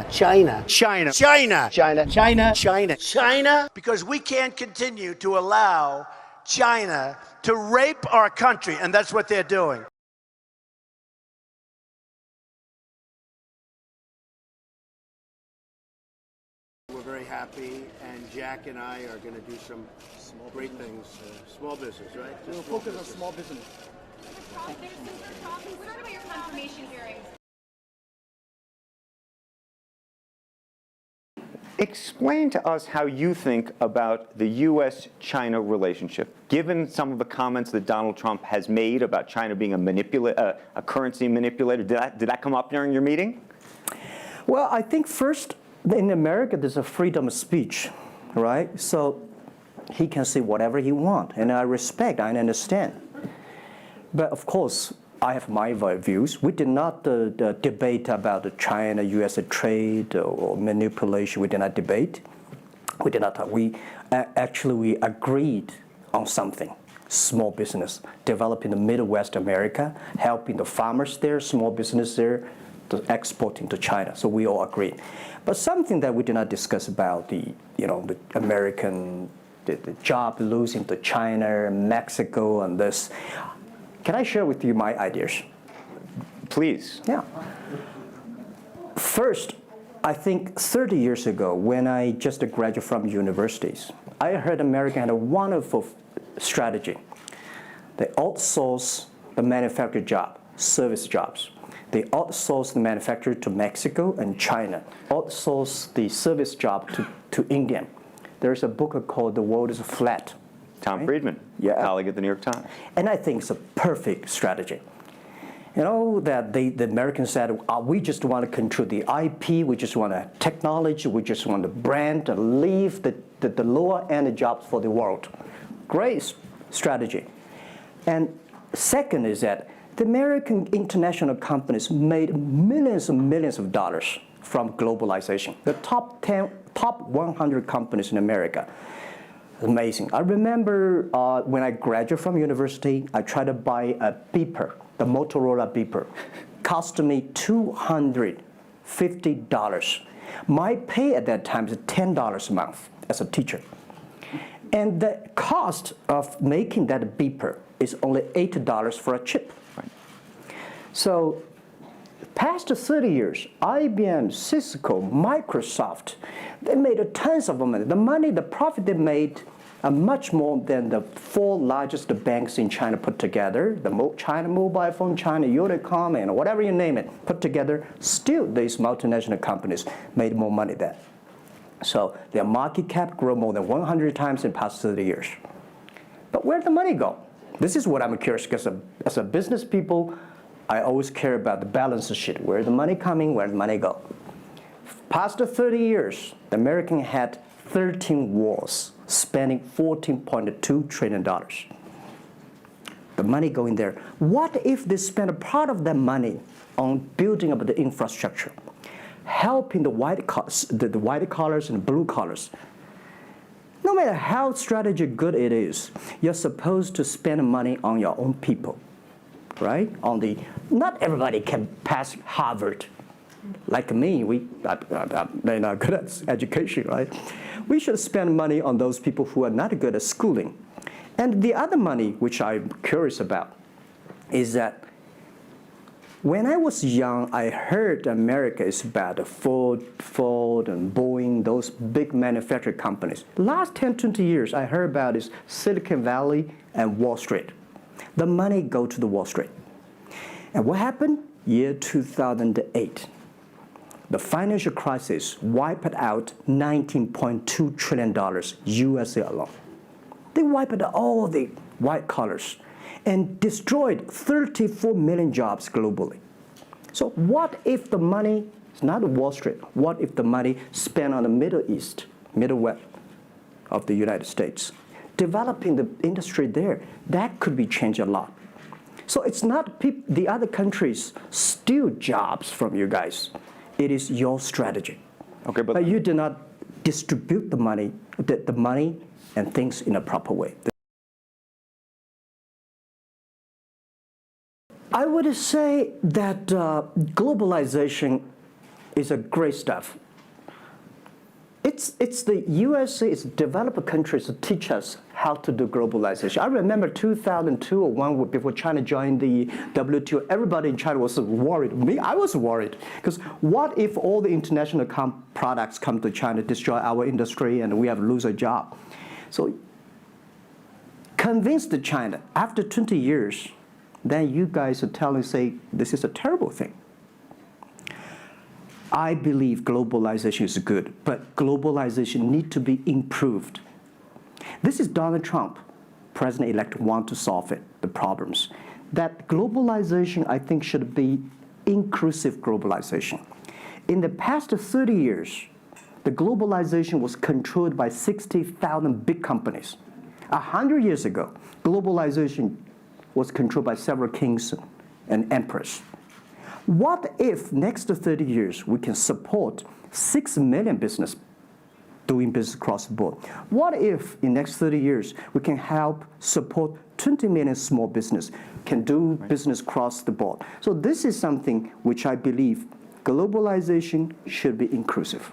China. China. China. China. China. China. China. Because we can't continue to allow China to rape our country, and that's what they're doing. We're very happy, and Jack and I are going to do some great things. Small business, right? We'll focus on small business. There's some talking. What about your confirmation hearings? Explain to us how you think about the U.S.-China relationship, given some of the comments that Donald Trump has made about China being a currency manipulator. Did that come up during your meeting? Well, I think first, in America, there's a freedom of speech, right? So he can say whatever he wants, and I respect, I understand. But of course, I have my views. We did not debate about the China-U.S. trade or manipulation. We did not debate. We did not. We agreed on something. Small business, developing the Midwest America, helping the farmers there, small business there, exporting to China. So we all agreed. But something that we did not discuss about the American the job losing to China, Mexico, and this. Can I share with you my ideas? Please. Yeah. First, I think 30 years ago, when I just graduated from universities, I heard America had a wonderful strategy. They outsource the manufacturing job, service jobs. They outsource the manufacturer to Mexico and China, outsource the service job to India. There's a book called The World is Flat. Tom Friedman, colleague at the New York Times. And I think it's a perfect strategy. You know, that the Americans said, we just want to control the IP, we just want technology, we just want the brand, and leave the lower-end jobs for the world. Great strategy. And second is that the American international companies made millions and millions of dollars from globalization. The top 100 companies in America. Amazing. I remember when I graduated from university, I tried to buy a beeper, the Motorola beeper. Cost me $250. My pay at that time is $10 a month as a teacher. And the cost of making that beeper is only $8 for a chip. Right. So past 30 years, IBM, Cisco, Microsoft, they made tons of money. The profit they made are much more than the 4 largest banks in China put together, the China Mobile Phone, China Unicom, and whatever you name it, put together. Still, these multinational companies made more money than. So their market cap grew more than 100 times in the past 30 years. But where did the money go? This is what I'm curious, because as a business people, I always care about the balance sheet. Where the money coming, where the money go. Past 30 years, the American had 13 wars, spending $14.2 trillion. The money going there. What if they spend a part of that money on building up the infrastructure, helping the white collars and the blue collars? No matter how strategy good it is, you're supposed to spend money on your own people. Right? Not everybody can pass Harvard. Like me, they're not good at education, right? We should spend money on those people who are not good at schooling. And the other money, which I'm curious about, is that when I was young, I heard America is about Ford and Boeing, those big manufacturing companies. Last 10, 20 years, I heard about is Silicon Valley and Wall Street. The money go to the Wall Street. And what happened? Year 2008. The financial crisis wiped out $19.2 trillion USA alone. They wiped out all the white collars and destroyed 34 million jobs globally. So what if the money is not Wall Street? What if the money spent on the Middle East, Midwest of the United States? Developing the industry there, that could be changed a lot. So it's not the other countries steal jobs from you guys. It is your strategy. Okay, but you do not distribute the money and things in a proper way. I would say that globalization is a great stuff. It's the USA, it's developed countries to teach us how to do globalization. I remember 2002 or 1 before China joined the WTO, everybody in China was worried. Me, I was worried. Because what if all the international products come to China, destroy our industry, and we have to lose a job? So convince China, after 20 years, then you guys are telling, say, this is a terrible thing. I believe globalization is good, but globalization needs to be improved. This is Donald Trump, president-elect, want to solve it, the problems. That globalization, I think, should be inclusive globalization. In the past 30 years, the globalization was controlled by 60,000 big companies. 100 years ago, globalization was controlled by several kings and emperors. What if next 30 years we can support 6 million business doing business across the board? What if in next 30 years we can help support 20 million small business can do business across the board? So this is something which I believe globalization should be inclusive.